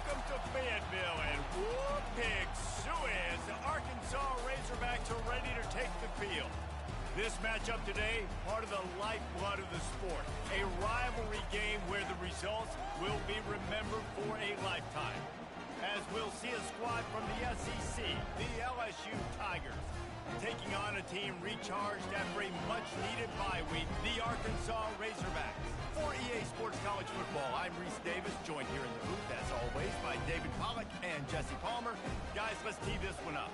Welcome to Fayetteville, and whoop, pig suey as the Arkansas Razorbacks are ready to take the field. This matchup today, part of the lifeblood of the sport. A rivalry game where the results will be remembered for a lifetime. As we'll see a squad from the SEC, the LSU Tigers, taking on a team recharged after a much-needed bye week, the Arkansas Razorbacks. For EA Sports College Football, I'm Reese Davis, joined here in the booth, as always, by David Pollack and Jesse Palmer. Guys, let's tee this one up.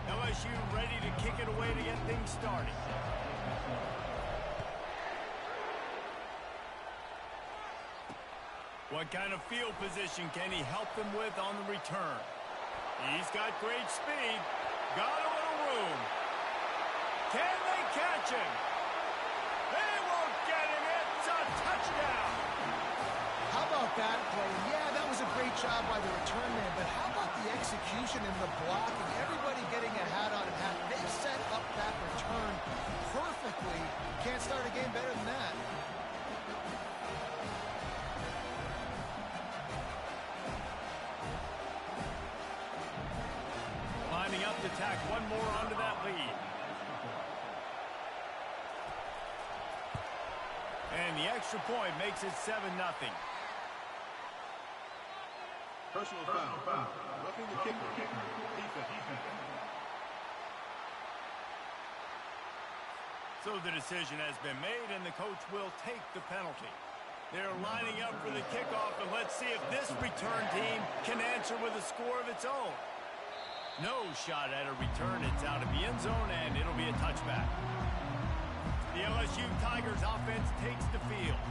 LSU ready to kick it away to get things started. What kind of field position can he help them with on the return? He's got great speed. Got a little room. Can they catch him? They won't get him. It's a touchdown. How about that play? Yeah, that was a great job by the return man, but how about the execution and the blocking? Everybody getting a hat on a hat. They set up that return perfectly. Can't start a game better than that. Lining up to tack one more onto that lead. And the extra point makes it 7-0. Personal foul. Roughing the kicker. Defense. So the decision has been made, and the coach will take the penalty. They're lining up for the kickoff, and let's see if this return team can answer with a score of its own. No shot at a return. It's out of the end zone, and it'll be a touchback. The LSU Tigers offense takes the field.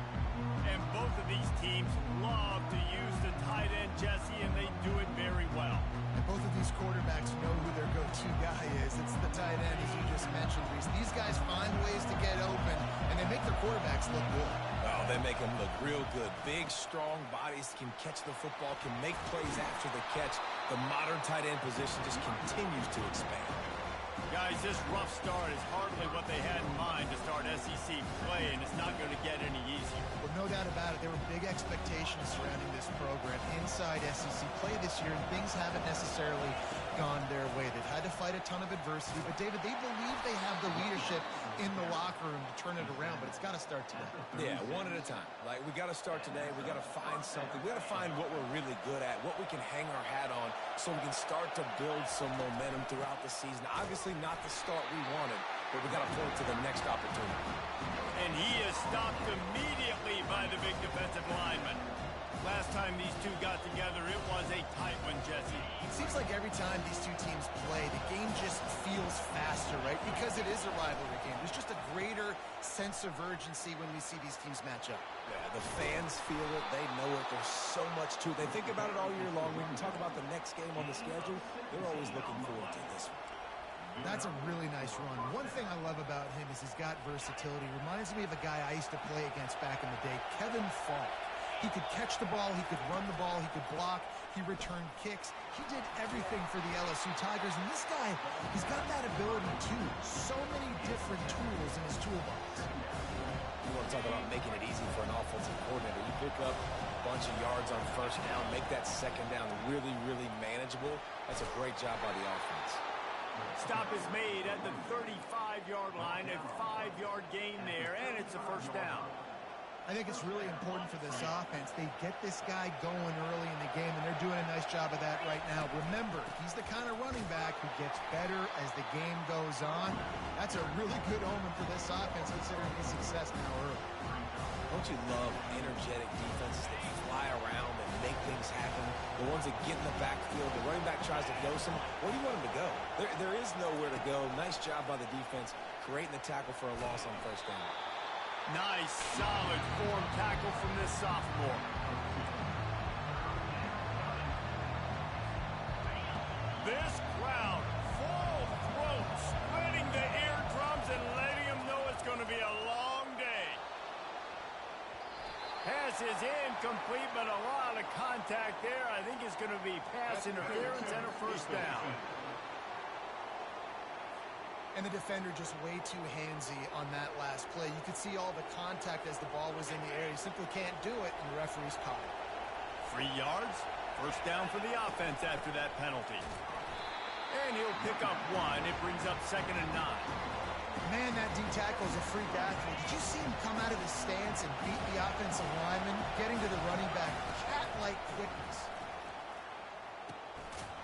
And both of these teams love to use the tight end, Jesse, and they do it very well. And both of these quarterbacks know who their go-to guy is. It's the tight end, as you just mentioned, Reese. These guys find ways to get open, and they make their quarterbacks look good. Oh, they make them look real good. Big, strong bodies, can catch the football, can make plays after the catch. The modern tight end position just continues to expand. Guys, this rough start is hardly what they had in mind to start SEC play, and it's not going to get any easier. Well, no doubt about it. There were big expectations surrounding this program inside SEC play this year, and things haven't necessarily gone their way. They've had to fight a ton of adversity, but, David, they believe they have the leadership in the locker room to turn it around, but it's got to start today. Yeah, one at a time. Like, we got to start today. We got to find something. We got to find what we're really good at, what we can hang our hat on, so we can start to build some momentum throughout the season. Obviously, not the start we wanted, but we got to point to the next opportunity. And he is stopped immediately by the big defensive lineman. Last time these two got together, it was a tight one, Jesse. It seems like every time these two teams play, the game just feels faster, right? Because it is a rivalry game. There's just a greater sense of urgency when we see these teams match up. Yeah, the fans feel it. They know it. There's so much to it. They think about it all year long. We can talk about the next game on the schedule. They're always looking forward to this one. That's a really nice run. One thing I love about him is he's got versatility. Reminds me of a guy I used to play against back in the day, Kevin Falk. He could catch the ball, he could run the ball, he could block, he returned kicks. He did everything for the LSU Tigers, and this guy, he's got that ability too. So many different tools in his toolbox. You want to talk about making it easy for an offensive coordinator. You pick up a bunch of yards on first down, make that second down really, really manageable. That's a great job by the offense. Stop is made at the 35-yard line, a 5-yard gain there, and it's a first down. I think it's really important for this offense. They get this guy going early in the game, and they're doing a nice job of that right now. Remember, he's the kind of running back who gets better as the game goes on. That's a really good omen for this offense, considering his success now early. Don't you love energetic defenses that fly around and make things happen? The ones that get in the backfield, the running back tries to go somewhere. Where do you want him to go? There is nowhere to go. Nice job by the defense, creating the tackle for a loss on first down. Nice, solid form tackle from this sophomore. This crowd, full throat, splitting the eardrums and letting them know it's going to be a long day. Pass is incomplete, but a lot of contact there. I think it's going to be pass interference and a first down. And the defender just way too handsy on that last play. You could see all the contact as the ball was in the air. He simply can't do it, and the referee's caught it. 3 yards, first down for the offense after that penalty. And he'll pick up 1. It brings up 2nd and 9. Man, that D tackle is a freak athlete. Did you see him come out of his stance and beat the offensive lineman, getting to the running back? Cat-like quickness.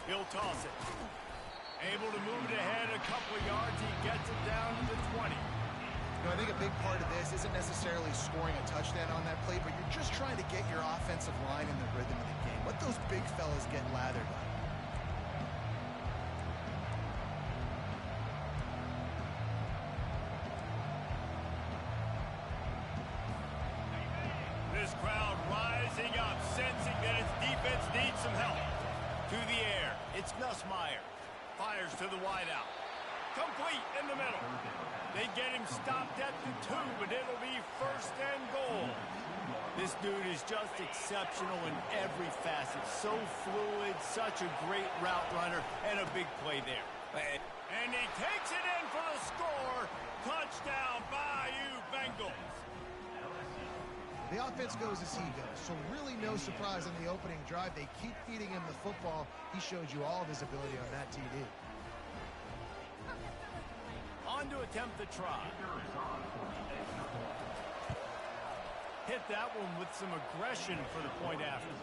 He'll toss it. Able to move it ahead a couple of yards. He gets it down to the 20. You know, I think a big part of this isn't necessarily scoring a touchdown on that play, but you're just trying to get your offensive line in the rhythm of the game. Let those big fellas get lathered up. This crowd rising up, sensing that its defense needs some help. To the air, it's Nussmeier. Fires to the wideout. Complete in the middle. They get him stopped at the 2, but it'll be 1st and goal. This dude is just exceptional in every facet. So fluid, such a great route runner, and a big play there. And he takes it in for the score. Touchdown, Bayou Bengals. The offense goes as he goes, so really no surprise on the opening drive. They keep feeding him the football. He showed you all of his ability on that TD. On to attempt the try. Hit that one with some aggression for the point after.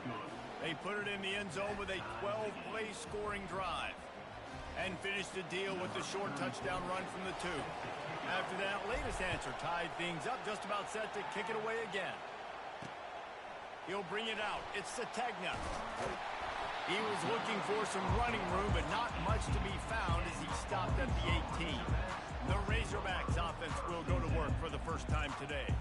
They put it in the end zone with a 12-play scoring drive. And finished the deal with the short touchdown run from the 2. After that latest answer tied things up, just about set to kick it away again. He'll bring it out. It's Sategna. He was looking for some running room, but not much to be found as he stopped at the 18. The Razorbacks offense will go to work for the first time today.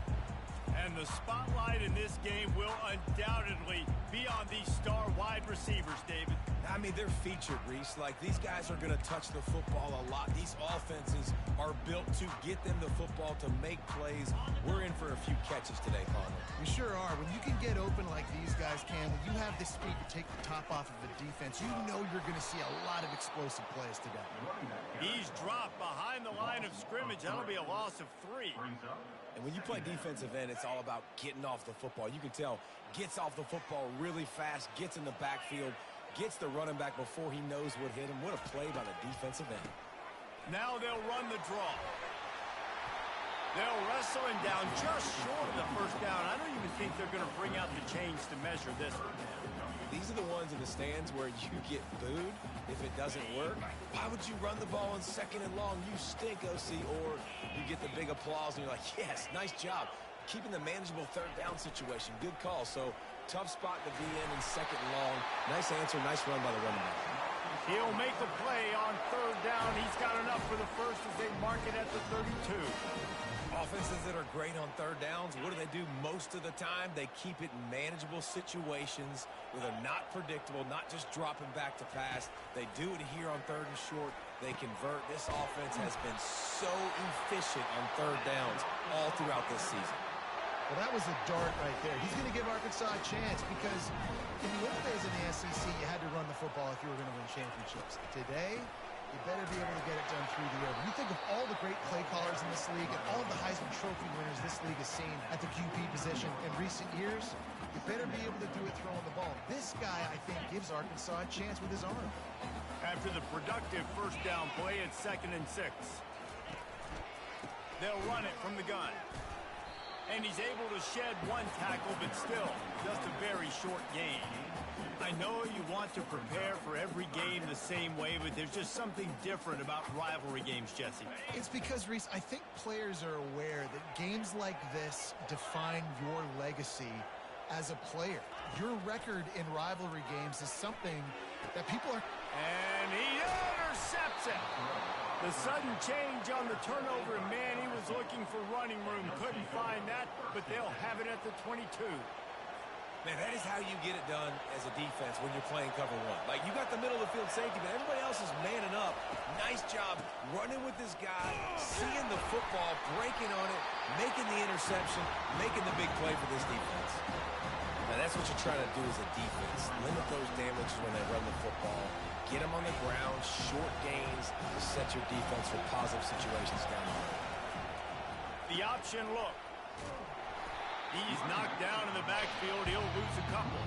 And the spotlight in this game will undoubtedly be on these star wide receivers, David. I mean, they're featured, Reese. Like, these guys are going to touch the football a lot. These offenses are built to get them the football, to make plays. We're in for a few catches today, Connor. We sure are. When you can get open like these guys can, when you have the speed to take the top off of the defense, you know you're going to see a lot of explosive plays today. He's dropped behind the line of scrimmage. That'll be a loss of 3. And when you play defensive end, it's all about getting off the football. You can tell, gets off the football really fast, gets in the backfield, gets the running back before he knows what hit him. What a play by the defensive end. Now they'll run the draw. They'll wrestle him down just short of the first down. I don't even think they're going to bring out the chains to measure this one. These are the ones in the stands where you get booed if it doesn't work. Why would you run the ball on 2nd and long? You stink, OC. Or you get the big applause and you're like, yes, nice job. Keeping the manageable 3rd down situation. Good call. So tough spot to be in 2nd and long. Nice answer, nice run by the running back. He'll make the play on 3rd down. He's got enough for the first as they mark it at the 32. Offenses that are great on 3rd downs, what do? Most of the time? They keep it in manageable situations where they're not predictable, not just dropping back to pass. They do it here on 3rd and short. They convert. This offense has been so efficient on 3rd downs all throughout this season. Well, that was a dart right there. He's going to give Arkansas a chance because in the old days in the SEC, you had to run the football if you were going to win championships. Today, you better be able to get it done through the air. When you think of all the great play callers in this league and all of the Heisman Trophy winners this league has seen at the QB position in recent years, you better be able to do it throwing the ball. This guy, I think, gives Arkansas a chance with his arm. After the productive first down play, it's 2nd and 6. They'll run it from the gun. And he's able to shed 1 tackle, but still, just a very short gain. I know you want to prepare for every game the same way, but there's just something different about rivalry games, Jesse. It's because, Reese, I think players are aware that games like this define your legacy as a player. Your record in rivalry games is something that people are... And he intercepts it. The sudden change on the turnover, and man, he was looking for running room. Couldn't find that, but they'll have it at the 22. Man, that is how you get it done as a defense when you're playing cover one. Like, you got the middle of the field safety, but everybody else is manning up. Nice job running with this guy, seeing the football, breaking on it, making the interception, making the big play for this defense. Now, that's what you're trying to do as a defense. Limit those damages when they run the football. Get them on the ground, short gains to set your defense for positive situations down the road. The option look. He's knocked down in the backfield. He'll lose a couple.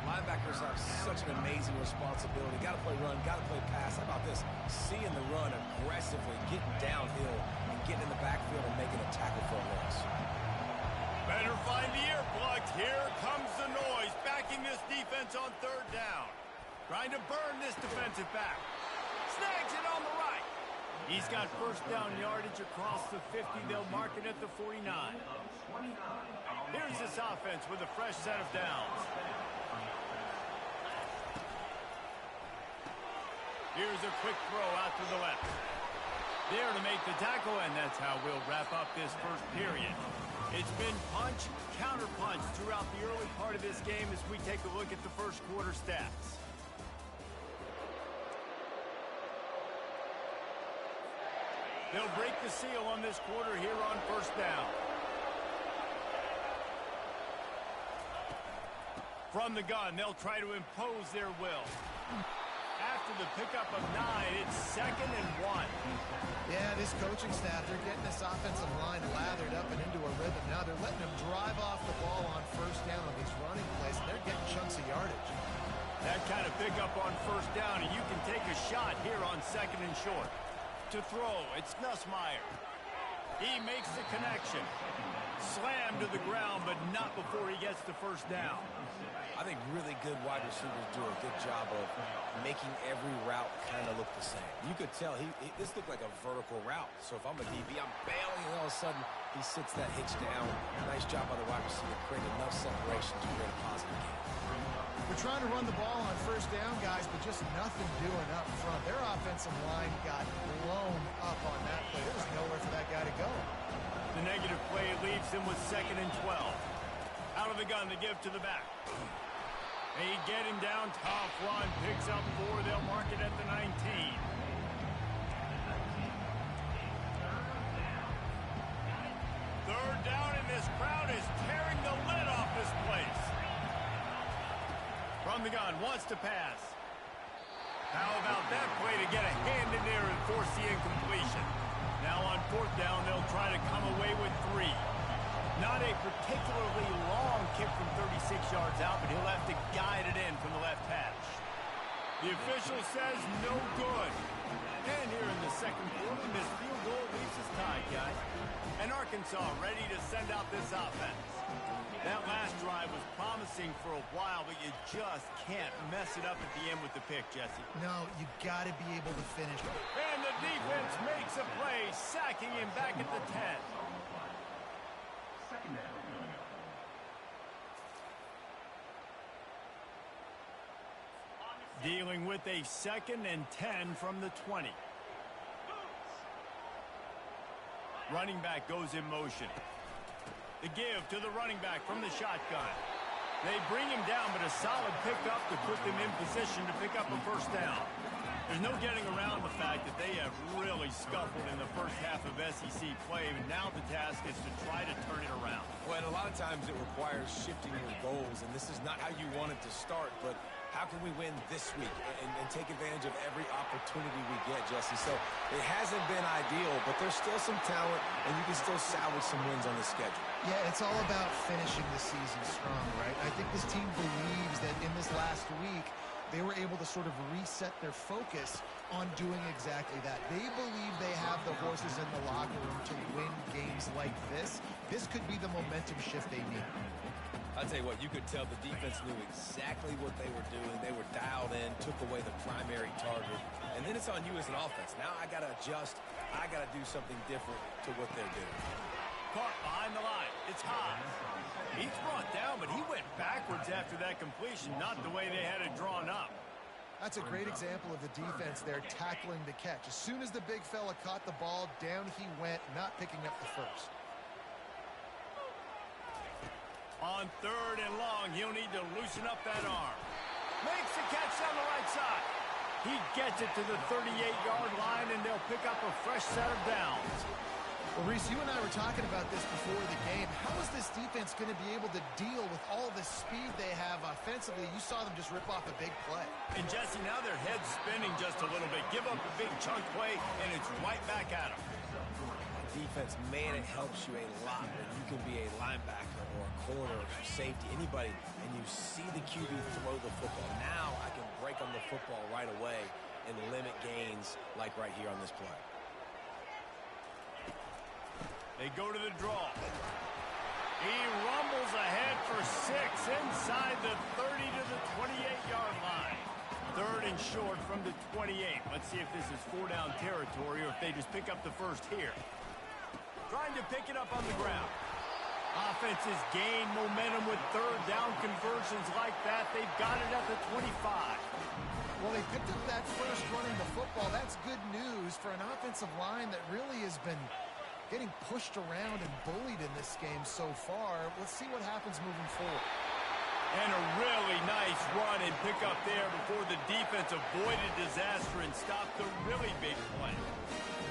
Linebackers have such an amazing responsibility. Got to play run, got to play pass. How about this? Seeing the run aggressively, getting downhill, and getting in the backfield and making a tackle for a loss. Better find the earplugs. Here comes the noise, backing this defense on third down. Trying to burn this defensive back. Snags it on the right. He's got first down yardage across the 50. They'll mark it at the 49. Here's this offense with a fresh set of downs. Here's a quick throw out to the left. There to make the tackle, and that's how we'll wrap up this first period. It's been punch, counter punch throughout the early part of this game as we take a look at the first quarter stats. They'll break the seal on this quarter here on first down. From the gun, they'll try to impose their will. After the pickup of 9, it's 2nd and 1. Yeah, this coaching staff, they're getting this offensive line lathered up and into a rhythm. Now they're letting them drive off the ball on first down on these running plays, and they're getting chunks of yardage. That kind of pickup on first down, and you can take a shot here on 2nd and short. To throw, it's Nussmeier. He makes the connection. Slammed to the ground, but not before he gets the first down. I think really good wide receivers do a good job of making every route kind of look the same. You could tell this looked like a vertical route. So if I'm a DB, I'm bailing, and all of a sudden he sits that hitch down. Nice job by the wide receiver, create enough separation to create a positive game. We're trying to run the ball on first down, guys, but just nothing doing up front. Their offensive line got blown up on that play. There was nowhere for that guy to go. The negative play leaves him with 2nd and 12. Out of the gun to give to the back. They get him down, tough run, picks up 4. They'll mark it at the 19. Third down, and this crowd is tearing the lid off this place. From the gun, wants to pass. How about that play to get a hand in there and force the incompletion? Now on fourth down, they'll try to come away with 3. Not a particularly long kick from 36 yards out, but he'll have to guide it in from the left hash. The official says no good. And here in the second quarter, this field goal leaves us tied, guys. And Arkansas ready to send out this offense. That last drive was promising for a while, but you just can't mess it up at the end with the pick, Jesse. No, you got to be able to finish. And the defense makes a play, sacking him back at the 10. Dealing with a 2nd and 10 from the 20. Running back goes in motion. The give to the running back from the shotgun. They bring him down, but a solid pickup to put them in position to pick up a first down. There's no getting around the fact that they have really scuffled in the first half of SEC play, and now the task is to try to turn it around. Well, a lot of times it requires shifting your goals, and this is not how you want it to start, but how can we win this week and take advantage of every opportunity we get, Jesse? So it hasn't been ideal, but there's still some talent, and you can still salvage some wins on the schedule. Yeah, it's all about finishing the season strong, right? I think this team believes that in this last week, they were able to sort of reset their focus on doing exactly that. They believe they have the horses in the locker room to win games like this. This could be the momentum shift they need. I'll tell you what, you could tell the defense knew exactly what they were doing. They were dialed in, took away the primary target, and then it's on you as an offense. Now I got to adjust. I got to do something different to what they're doing. Caught behind the line. It's high. He's brought down, but he went backwards after that completion, not the way they had it drawn up. That's a great example of the defense there tackling the catch. As soon as the big fella caught the ball, down he went, not picking up the first. On 3rd and long, he'll need to loosen up that arm. Makes the catch down the right side. He gets it to the 38-yard line, and they'll pick up a fresh set of downs. Well, Reese, you and I were talking about this before the game. How is this defense going to be able to deal with all the speed they have offensively? You saw them just rip off a big play. And, Jesse, now their head's spinning just a little bit. Give up a big chunk play, and it's right back at them. Defense, man, it helps you a lot when you can be a linebacker or a corner or safety, anybody, and you see the QB throw the football. Now I can break on the football right away and limit gains like right here on this play. They go to the draw. He rumbles ahead for 6 inside the 30 to the 28-yard line. 3rd and short from the 28. Let's see if this is 4-down territory or if they just pick up the first here. Trying to pick it up on the ground. Offenses gain momentum with 3rd down conversions like that. They've got it at the 25. Well, they picked up that first running the football. That's good news for an offensive line that really has been getting pushed around and bullied in this game so far. Let's see what happens moving forward. And a really nice run and pick up there before the defense avoided disaster and stopped the really big play.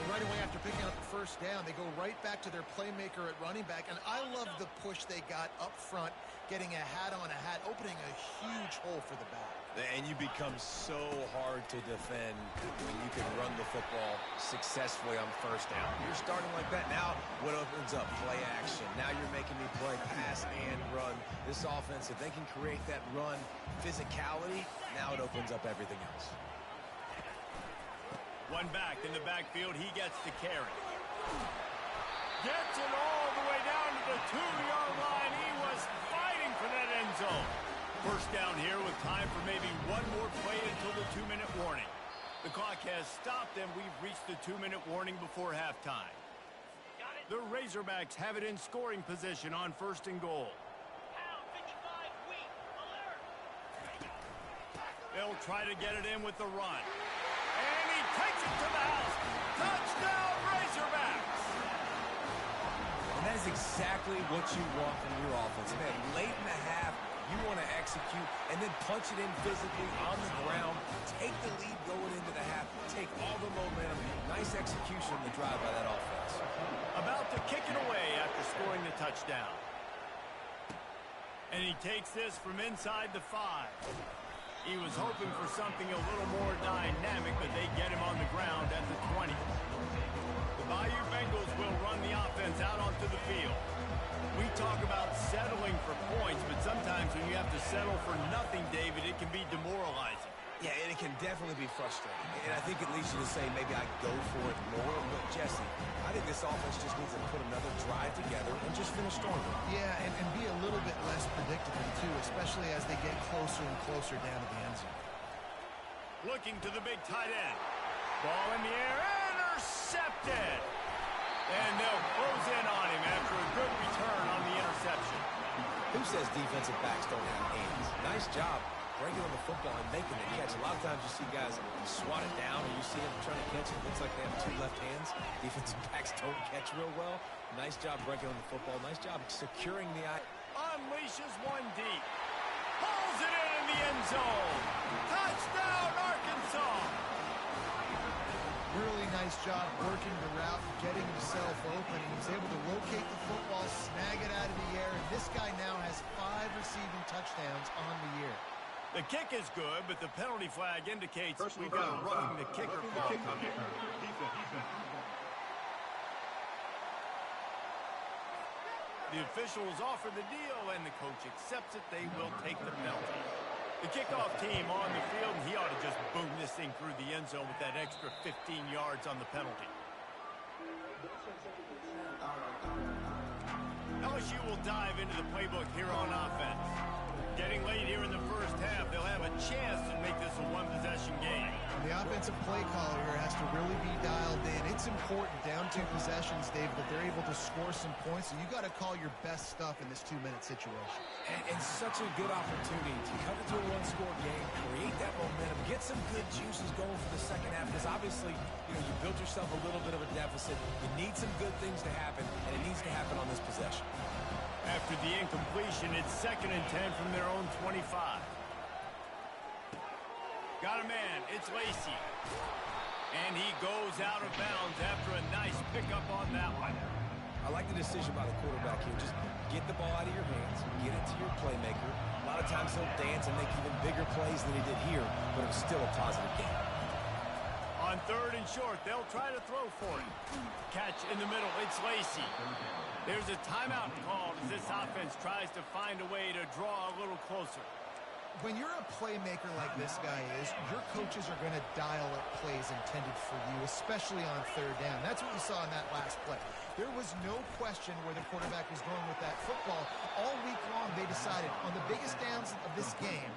Right away after picking up the first down, they go right back to their playmaker at running back. And I love the push they got up front, getting a hat on a hat, opening a huge hole for the back. And you become so hard to defend when you can run the football successfully on 1st down. You're starting like that. Now what opens up? Play action. Now you're making me play pass and run. This offense, if they can create that run physicality, now it opens up everything else. One back in the backfield. He gets the carry. Gets it all the way down to the 2-yard line. He was fighting for that end zone. First down here with time for maybe one more play until the 2-minute warning. The clock has stopped, and we've reached the 2-minute warning before halftime. The Razorbacks have it in scoring position on 1st and goal. They'll try to get it in with the run. And he takes it to the house. Touchdown, Razorbacks! And that is exactly what you want from your offense. Man, late in the half, you want to execute and then punch it in physically on the ground. Take the lead going into the half. Take all the momentum. Nice execution on the drive by that offense. About to kick it away after scoring the touchdown. And he takes this from inside the 5. He was hoping for something a little more dynamic, but they get him on the ground at the 20. The Bayou Bengals will run the offense out onto the field. We talk about settling for points, but sometimes when you have to settle for nothing, David, it can be demoralizing. Yeah, and it can definitely be frustrating. And I think it leads you to say maybe I go for it more. But, Jesse, I think this offense just needs to put another drive together and just finish stronger. Yeah, and be a little bit less predictable, too, especially as they get closer and closer down to the end zone. Looking to the big tight end. Ball in the air, intercepted. And they'll close in on him after a good return on the interception. Who says defensive backs don't have hands? Nice job breaking on the football and making the catch. A lot of times you see guys swat it down and you see them trying to catch it. It looks like they have 2 left hands. Defensive backs don't catch real well. Nice job breaking on the football. Nice job securing the eye. Unleashes one deep. Pulls it in the end zone. Touchdown, Arkansas. Really nice job working the route, getting himself open. He was able to locate the football, snag it out of the air, and this guy now has 5 receiving touchdowns on the year. The kick is good, but the penalty flag indicates Personal we've got a foul. roughing the kicker Roughing the call kicker. coming. Defense. The officials offer the deal, and the coach accepts it. They will take the penalty. The kickoff team on the field, and he ought to just boom this thing through the end zone with that extra 15 yards on the penalty. LSU will dive into the playbook here on offense. Getting late here in the first half, they'll have a chance to make this a one-possession game. The offensive play caller here has to really be dialed in. It's important, down 2 possessions, Dave, that they're able to score some points, and you got to call your best stuff in this 2-minute situation. And such a good opportunity to cut into a 1-score game, create that momentum, get some good juices going for the second half, because obviously, you built yourself a little bit of a deficit. You need some good things to happen, and it needs to happen on this possession. After the incompletion, it's 2nd and 10 from their own 25. Got a man. It's Lacy. And he goes out of bounds after a nice pickup on that one. I like the decision by the quarterback here. Just get the ball out of your hands, get it to your playmaker. A lot of times he'll dance and make even bigger plays than he did here, but it was still a positive game. On 3rd and short, they'll try to throw for it. Catch in the middle. It's Lacy. There's a timeout called as this offense tries to find a way to draw a little closer. When you're a playmaker like this guy is, your coaches are going to dial up plays intended for you, especially on 3rd down. That's what we saw in that last play. There was no question where the quarterback was going with that football. All week long, they decided on the biggest downs of this game,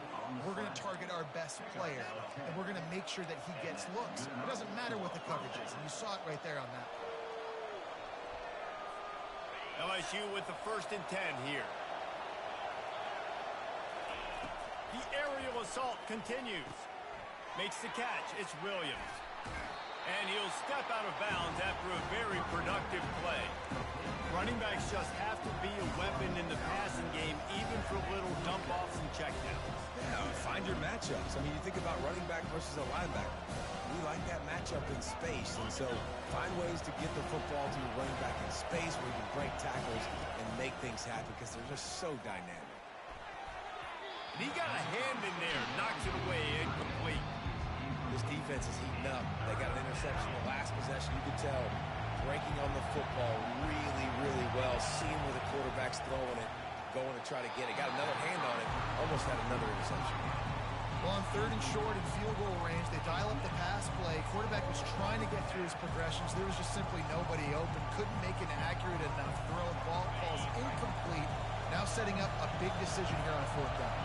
we're going to target our best player, and we're going to make sure that he gets looks. It doesn't matter what the coverage is, and you saw it right there on that. LSU with the 1st and 10 here. The aerial assault continues. Makes the catch. It's Williams. And he'll step out of bounds after a very productive play. Running backs just have to be a weapon in the passing game, even for little dump-offs and checkdowns. Yeah, find your matchups. I mean, you think about running back versus a linebacker. We like that matchup in space, and so find ways to get the football to your running back in space where you can break tackles and make things happen because they're just so dynamic. He got a hand in there, knocks it away, incomplete. This defense is heating up. They got an interception the last possession. You could tell breaking on the football really, really well, seeing where the quarterback's throwing it, going to try to get it. Got another hand on it, almost had another interception. Well, on 3rd and short in field goal range, they dial up the pass play. Quarterback was trying to get through his progressions. There was just simply nobody open. Couldn't make an accurate enough throw. Ball falls incomplete. Now setting up a big decision here on 4th down.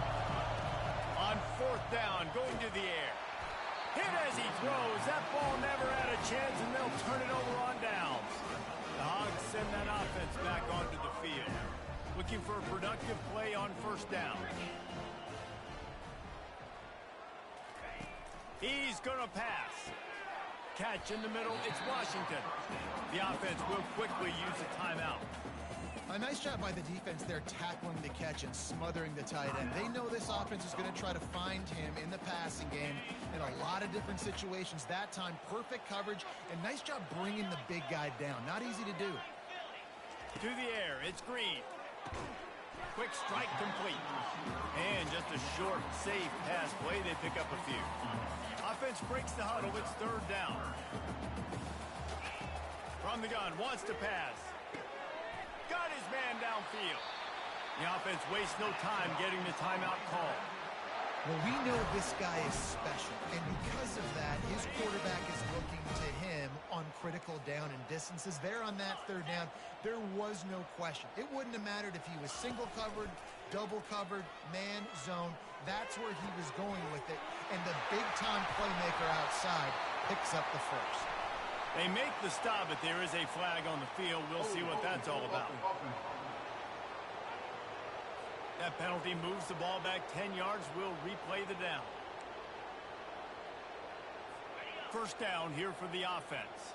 On 4th down, going to the air. Hit as he throws. That ball never had a chance, and they'll turn it over on downs. The Hogs send that offense back onto the field. Looking for a productive play on 1st down. He's going to pass. Catch in the middle. It's Washington. The offense will quickly use a timeout. A nice job by the defense there tackling the catch and smothering the tight end. They know this offense is going to try to find him in the passing game in a lot of different situations. That time, perfect coverage, and nice job bringing the big guy down. Not easy to do. To the air, it's Green. Quick strike complete. And just a short, safe pass play. They pick up a few. Offense breaks the huddle. It's 3rd down. From the gun, wants to pass. Got his man downfield. The offense wastes no time getting the timeout call. Well, we know this guy is special, and because of that, his quarterback is looking to him on critical down and distances. There on that 3rd down, there was no question. It wouldn't have mattered if he was single covered, double covered, man, zone. That's where he was going with it, and the big-time playmaker outside picks up the first. They make the stop, but there is a flag on the field. We'll see what that's all about. That penalty moves the ball back 10 yards. We'll replay the down. 1st down here for the offense.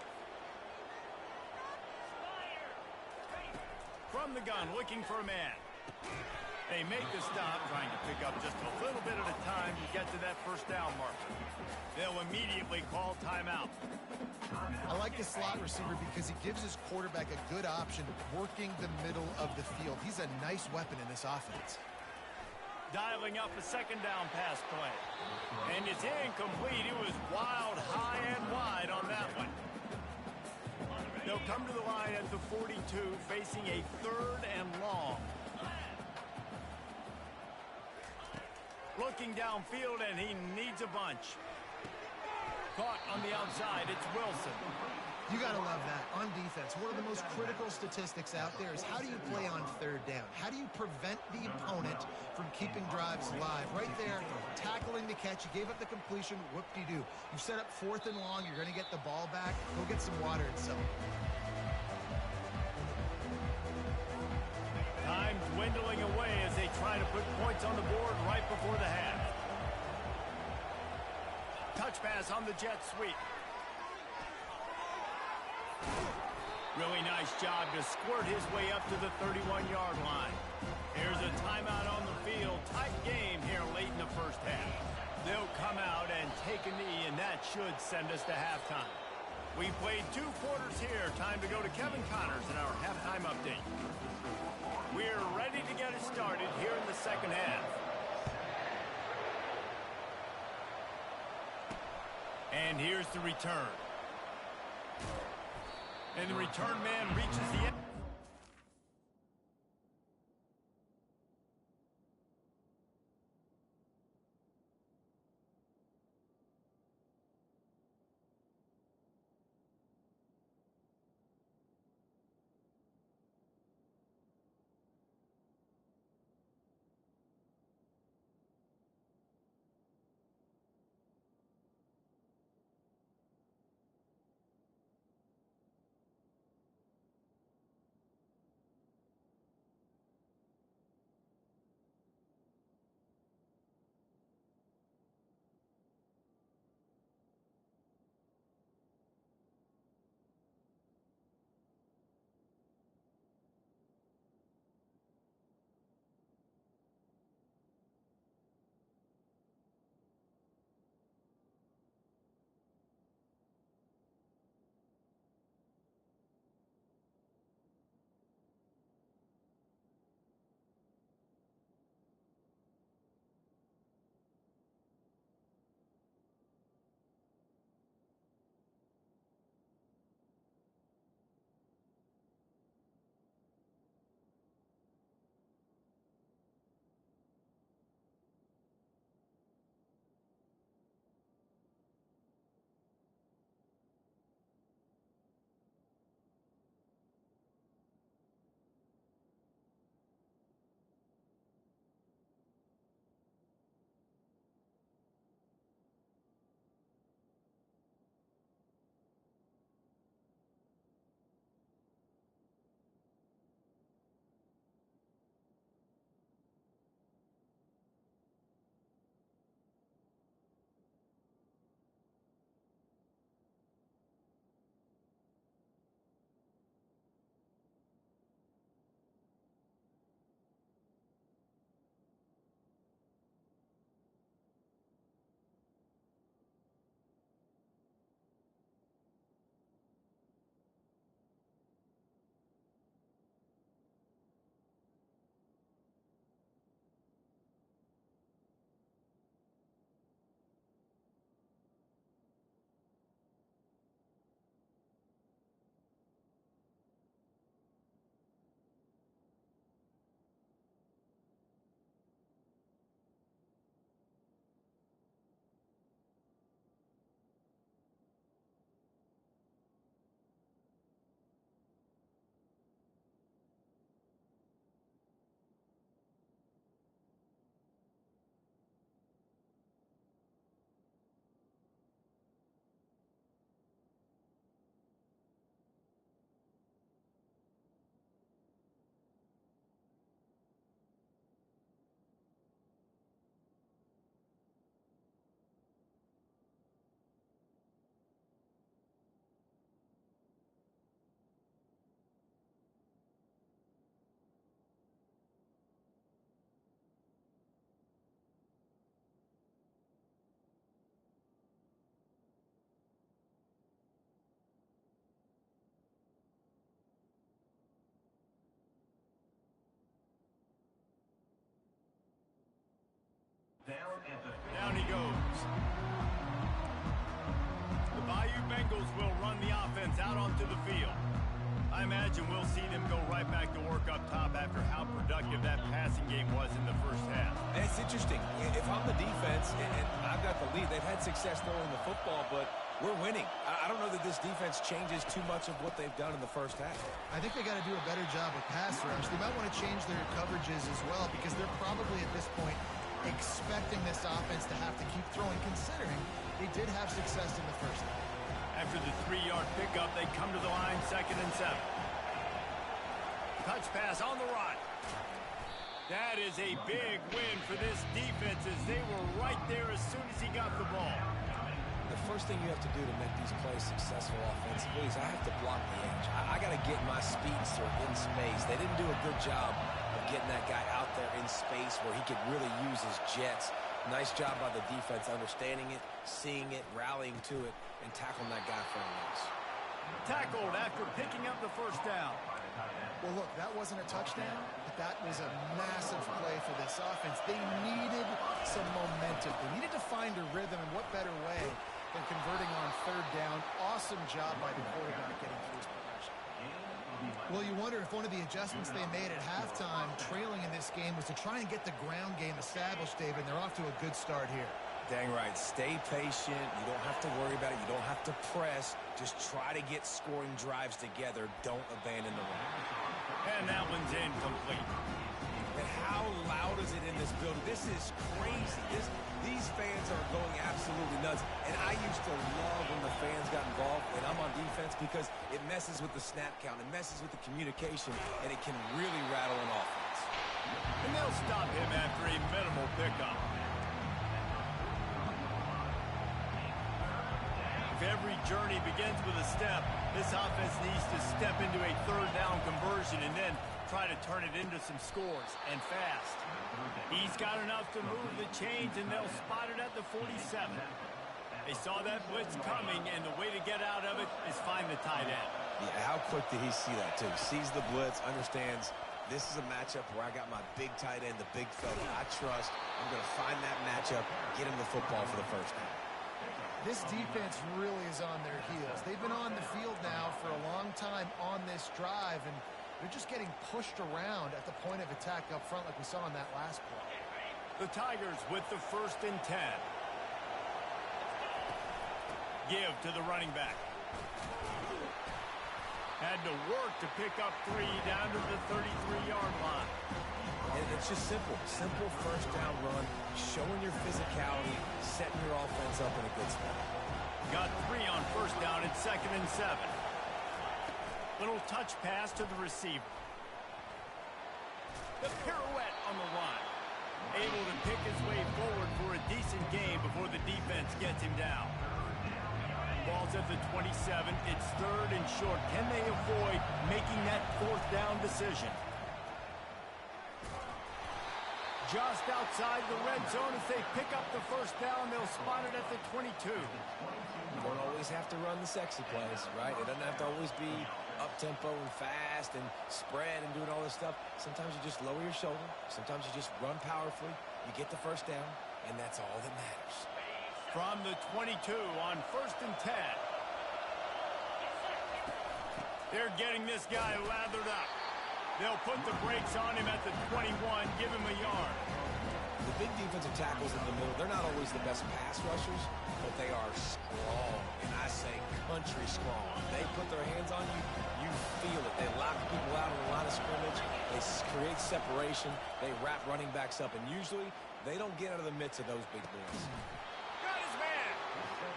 From the gun, looking for a man. They make the stop, trying to pick up just a little bit at a time to get to that 1st down marker. They'll immediately call timeout. I like the slot receiver because he gives his quarterback a good option working the middle of the field. He's a nice weapon in this offense. Dialing up a 2nd down pass play. And it's incomplete. It was wild, high and wide on that one. They'll come to the line at the 42, facing a 3rd and long. Looking downfield, and he needs a bunch. Caught on the outside, it's Wilson. You got to love that. On defense, one of the most critical statistics out there is how do you play on 3rd down? How do you prevent the opponent from keeping drives alive? Right there, tackling the catch. You gave up the completion, whoop-de-doo. You set up 4th and long, you're going to get the ball back. Go get some water and sell it. Time dwindling away as they try to put points on the board right before the half. Touch pass on the jet sweep. Really nice job to squirt his way up to the 31-yard line. Here's a timeout on the field. Tight game here late in the first half. They'll come out and take a knee, and that should send us to halftime. We played 2 quarters here. Time to go to Kevin Connors in our halftime update. We're ready to get it started here in the second half. And here's the return. And the return man reaches the end. Down he goes. The Bayou Bengals will run the offense out onto the field. I imagine we'll see them go right back to work up top after how productive that passing game was in the first half. And it's interesting. If I'm the defense and I've got the lead, they've had success throwing the football, but we're winning. I don't know that this defense changes too much of what they've done in the first half. I think they got to do a better job with pass rush. They might want to change their coverages as well because they're probably at this point expecting this offense to have to keep throwing, considering they did have success in the first half. After the 3-yard pickup, they come to the line, 2nd and 7. Touch pass on the run. That is a big win for this defense as they were right there as soon as he got the ball. the first thing you have to do to make these plays successful offensively is I have to block the edge. I got to get my speedster in space. They didn't do a good job of getting that guy out there in space where he could really use his jets. Nice job by the defense understanding it, seeing it, rallying to it, and tackling that guy for a loss. Tackled after picking up the first down. Well, look, that wasn't a touchdown, but that was a massive play for this offense. They needed some momentum. They needed to find a rhythm, and what better way than converting on third down. Awesome job by the quarterback getting through his progression. Well, you wonder if one of the adjustments they made at halftime, trailing in this game, was to try and get the ground game established, David. They're off to a good start here. Dang right. Stay patient. You don't have to worry about it. You don't have to press. Just try to get scoring drives together. Don't abandon the run. And that one's incomplete. And how loud is it in this building? This is crazy. These fans are going absolutely nuts. And I used to love when the fans got involved, and I'm on defense, because it messes with the snap count. It messes with the communication, and it can really rattle an offense. And they'll stop him after a minimal pickup. If every journey begins with a step, this offense needs to step into a third down conversion and then try to turn it into some scores, and fast. He's got enough to move the chains, and they'll spot it at the 47. They saw that blitz coming, and the way to get out of it is find the tight end. Yeah, how quick did he see that, too? Sees the blitz, understands this is a matchup where I got my big tight end, the big fella I trust. I'm going to find that matchup, get him the football for the first down. This defense really is on their heels. They've been on the field now for a long time on this drive, and they're just getting pushed around at the point of attack up front like we saw in that last play. The Tigers with the 1st and 10. Give to the running back. Had to work to pick up 3 down to the 33-yard line. And it's just simple. Simple first down run, showing your physicality, setting your offense up in a good spot. Got 3 on first down and 2nd and 7. Little touch pass to the receiver. The pirouette on the run. Able to pick his way forward for a decent gain before the defense gets him down. Ball's at the 27. It's 3rd and short. Can they avoid making that 4th down decision? Just outside the red zone. If they pick up the first down, they'll spot it at the 22. You don't always have to run the sexy plays, right? It doesn't have to always be up-tempo and fast and spread and doing all this stuff. Sometimes you just lower your shoulder. Sometimes you just run powerfully. You get the first down, and that's all that matters. From the 22 on 1st and 10. They're getting this guy lathered up. They'll put the brakes on him at the 21, give him a yard. The big defensive tackles in the middle, they're not always the best pass rushers, but they are strong, and I say country strong. They put their hands on you, you feel it. They lock people out on the line of scrimmage. They create separation. They wrap running backs up, and usually they don't get out of the midst of those big boys. Got his man.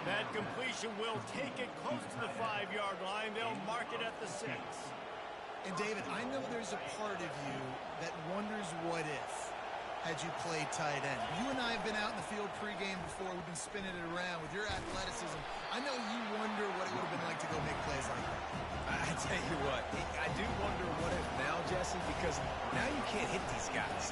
That completion will take it close to the 5-yard line. They'll mark it at the 6. And, David, I know there's a part of you that wonders what if had you played tight end. You and I have been out in the field pregame before. We've been spinning it around with your athleticism. I know you wonder what it would have been like to go make plays like that. I tell you what, I do wonder what if now, Jesse, because now you can't hit these guys.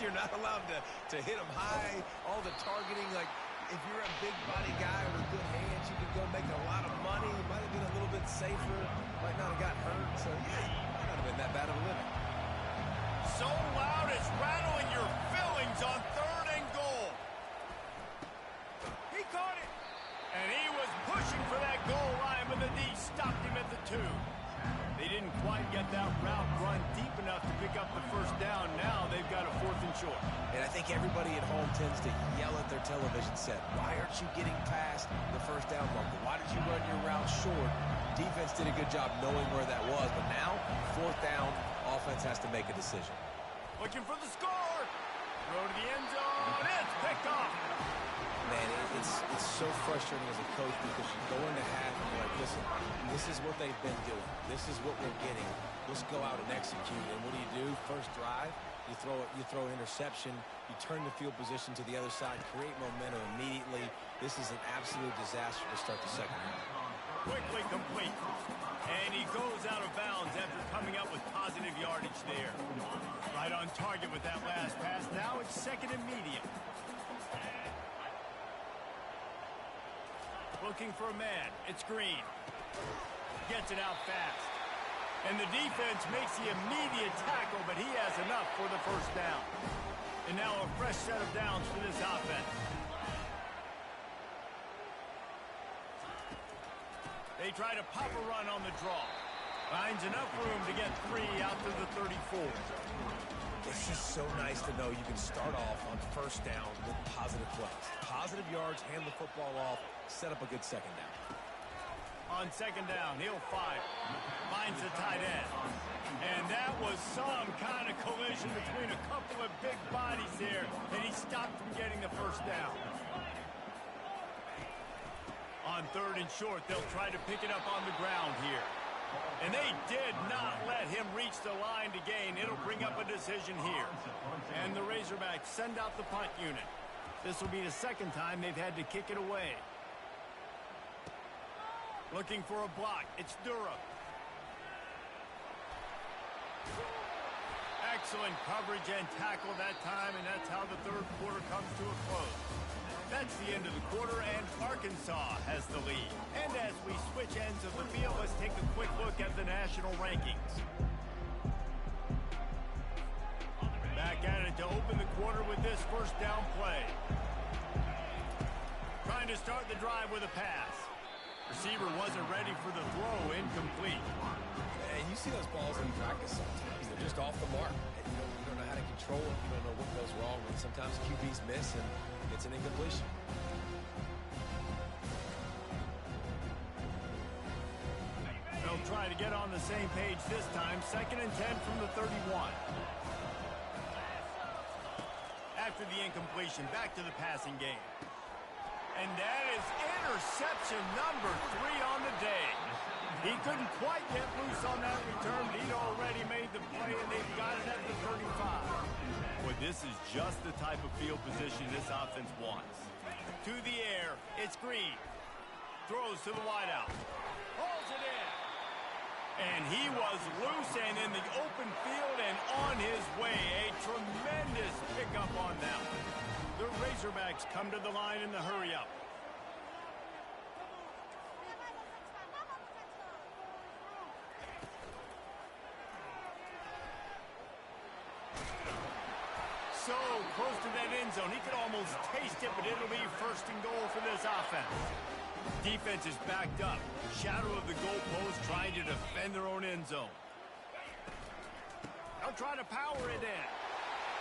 You're not allowed to hit them high, all the targeting. Like, if you're a big body guy with good hands, you could go make a lot of money. It might have been a little bit safer. Might not have got hurt. So, yeah, might not have been that bad of a living. So loud it's rattling your fillings on 3rd and goal. He caught it. And he was pushing for that goal line, but the D stopped him at the 2. They didn't quite get that route run deep enough to pick up the first down. Now they've got a 4th and short. And I think everybody at home tends to yell at their television set. Why aren't you getting past the first down marker? Why did you run your route short? Defense did a good job knowing where that was. But now, 4th down, offense has to make a decision. Looking for the score. Throw to the end zone. It's picked off. Man, it's so frustrating as a coach because you go into half and you're like, listen, this is what they've been doing. This is what we're getting. Let's go out and execute. And what do? First drive, You throw an interception, you turn the field position to the other side, create momentum immediately. This is an absolute disaster to start the second half. Quickly complete. And he goes out of bounds after coming up with positive yardage there. Right on target with that last pass. Now it's second and medium. Looking for a man. It's Green. Gets it out fast. And the defense makes the immediate tackle, but he has enough for the first down. And now a fresh set of downs for this offense. They try to pop a run on the draw. Finds enough room to get 3 out to the 34. It's just so nice to know you can start off on first down with positive plays. Positive yards, hand the football off, set up a good second down. On second down, he'll fire. Finds the tight end. And that was some kind of collision between a couple of big bodies there, and he stopped from getting the first down. On third and short, they'll try to pick it up on the ground here. And they did not let him reach the line to gain. It'll bring up a decision here. And the Razorbacks send out the punt unit. This will be the second time they've had to kick it away. Looking for a block. It's Durham. Excellent coverage and tackle that time, and that's how the third quarter comes to a close. That's the end of the quarter, and Arkansas has the lead. And as we switch ends of the field, let's take a quick look at the national rankings. Back at it to open the quarter with this first down play. Trying to start the drive with a pass. Receiver wasn't ready for the throw, incomplete. And you see those balls in practice sometimes. They're just off the mark. And you don't know how to control it. You don't know what goes wrong. And sometimes QBs miss, and it's an incompletion. They'll try to get on the same page this time. Second and 10 from the 31. After the incompletion, back to the passing game. And that is interception number 3 on the day. He couldn't quite get loose on that return, but he'd already made the play, and they've got it at the 35. Boy, this is just the type of field position this offense wants. To the air, it's Green. Throws to the wideout. Pulls it in. And he was loose and in the open field and on his way. A tremendous pickup on that one. The Razorbacks come to the line in the hurry-up. So close to that end zone. He could almost taste it, but it'll be first and goal for this offense. Defense is backed up. Shadow of the goalpost trying to defend their own end zone. They'll try to power it in.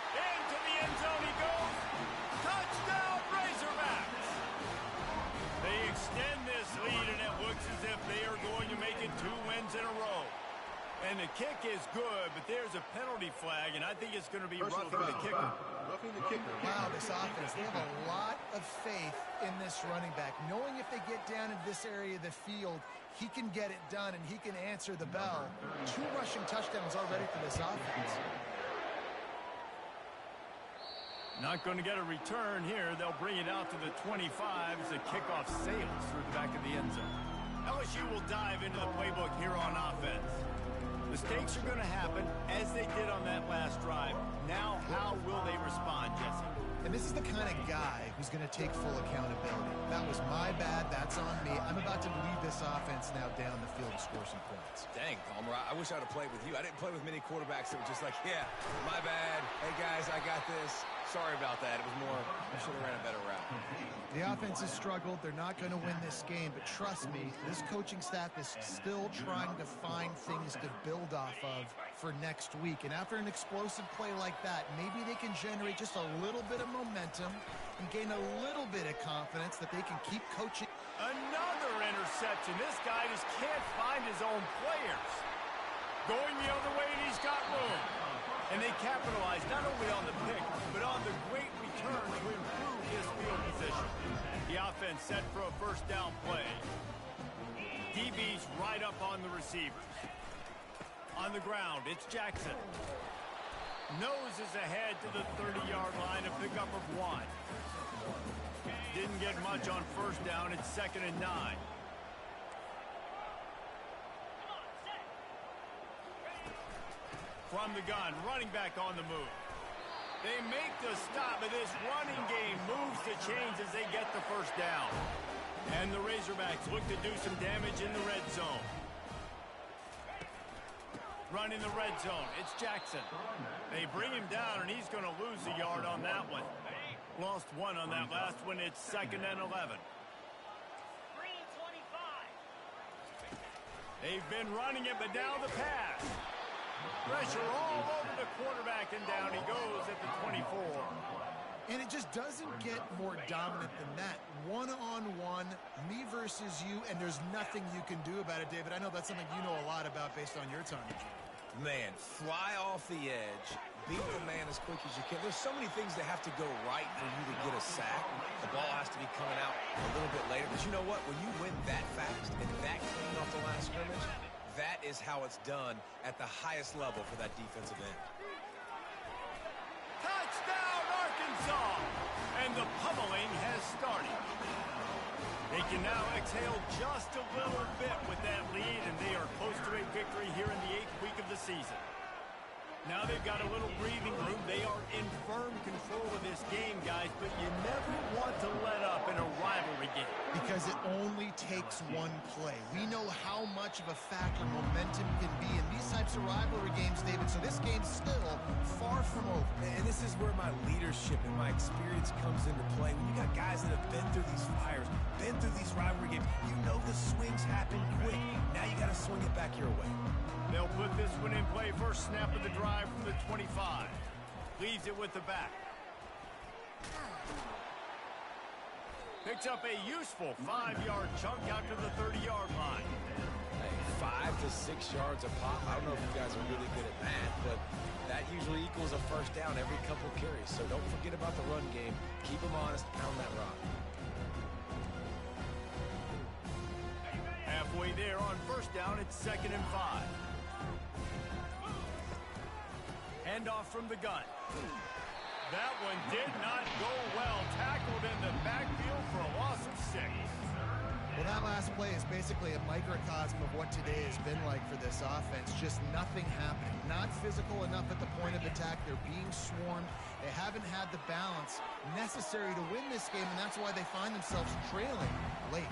Into the end zone he goes. Touchdown, Razorbacks! They extend this lead, and it looks as if they are going to make it 2 wins in a row. And the kick is good, but there's a penalty flag, and I think it's going to be roughing the kicker. Roughing the kicker. Wow, this offense, they have a lot of faith in this running back. Knowing if they get down in this area of the field, he can get it done, and he can answer the bell. 2 rushing touchdowns already for this offense. Not going to get a return here. They'll bring it out to the 25 as the kickoff sails through the back of the end zone. LSU will dive into the playbook here on offense. Mistakes are going to happen, as they did on that last drive. Now, how will they respond, Jesse? And this is the kind of guy who's going to take full accountability. That was my bad. That's on me. I'm about to lead this offense now down the field to score some points. Dang, Palmer, I wish I'd have played with you. I didn't play with many quarterbacks that were just like, yeah, my bad. Hey, guys, I got this. Sorry about that. It was more, I should have ran a better route. The offense has struggled. They're not going to win this game, but trust me, this coaching staff is still trying to find things to build off of for next week. And after an explosive play like that, maybe they can generate just a little bit of momentum and gain a little bit of confidence that they can keep coaching. Another interception. This guy just can't find his own players. Going the other way, and he's got room. And they capitalize not only on the pick, but on the great return to improve his field position. The offense set for a first down play. DB's right up on the receivers. On the ground, it's Jackson. Noses ahead to the 30-yard line, a pickup of 1. Didn't get much on first down. It's 2nd and 9. From the gun, running back on the move. They make the stop, but this running game moves the chains as they get the first down. And the Razorbacks look to do some damage in the red zone. Running the red zone, it's Jackson. They bring him down, and he's going to lose a yard on that one. Lost 1 on that last one. It's 2nd and 11. They've been running it, but now the pass. Pressure all over the quarterback, and down he goes at the 24. And it just doesn't get more dominant than that. One-on-one, me versus you, and there's nothing you can do about it, David. I know that's something you know a lot about based on your time in gym. Man, fly off the edge, beat the man as quick as you can. There's so many things that have to go right for you to get a sack. The ball has to be coming out a little bit later. But you know what? When you win that fast and that clean off the line of scrimmage, that is how it's done at the highest level for that defensive end. Touchdown, Arkansas! And the pummeling has started. They can now exhale just a little bit with that lead, and they are close to a victory here in the 8th week of the season. Now they've got a little breathing room. They are in firm control of this game, guys, but you never want to let up in a rivalry game. Because it only takes one play. We know how much of a factor momentum can be in these types of rivalry games, David, so this game's still far from over. And this is where my leadership and my experience comes into play. When you got guys that have been through these fires, been through these rivalry games, you know the swings happen quick. Now you got to swing it back your way. They'll put this one in play. First snap of the drive from the 25. Leaves it with the back. Picks up a useful 5-yard chunk out to the 30-yard line. Hey, 5 to 6 yards a pop. I don't know if you guys are really good at math, but that usually equals a first down every couple carries. So don't forget about the run game. Keep them honest. Pound that rock. Halfway there on first down, it's 2nd and 5. Handoff from the gun. That one did not go well. Tackled in the backfield for a loss of 6. Well, that last play is basically a microcosm of what today has been like for this offense. Just nothing happening. Not physical enough at the point of attack. They're being swarmed. They haven't had the balance necessary to win this game, and that's why they find themselves trailing late.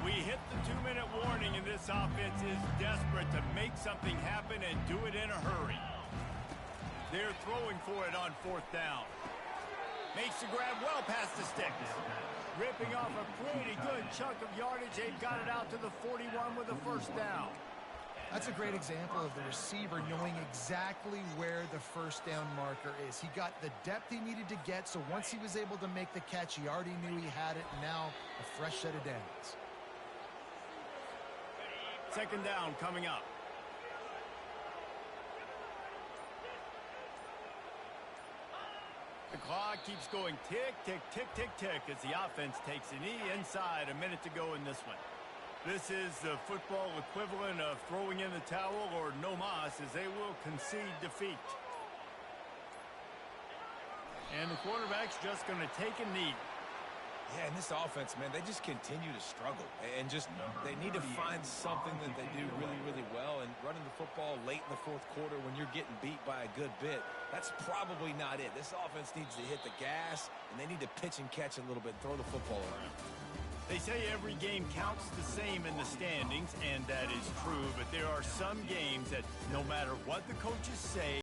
We hit the 2-minute warning, and this offense is desperate to make something happen and do it in a hurry. They're throwing for it on 4th down. Makes the grab well past the sticks. Ripping off a pretty good chunk of yardage. They've got it out to the 41 with a first down. That's a great example of the receiver knowing exactly where the first down marker is. He got the depth he needed to get, so once he was able to make the catch, he already knew he had it. Now a fresh set of downs. 2nd down coming up. The clock keeps going tick, tick, tick, tick, tick as the offense takes a knee inside. A minute to go in this one. This is the football equivalent of throwing in the towel or no mas, as they will concede defeat. And the quarterback's just going to take a knee. Yeah, and this offense, man, they just continue to struggle. And just they need to find something that they do really, really well. And running the football late in the 4th quarter when you're getting beat by a good bit, that's probably not it. This offense needs to hit the gas, and they need to pitch and catch a little bit, throw the football around. They say every game counts the same in the standings, and that is true. But there are some games that no matter what the coaches say,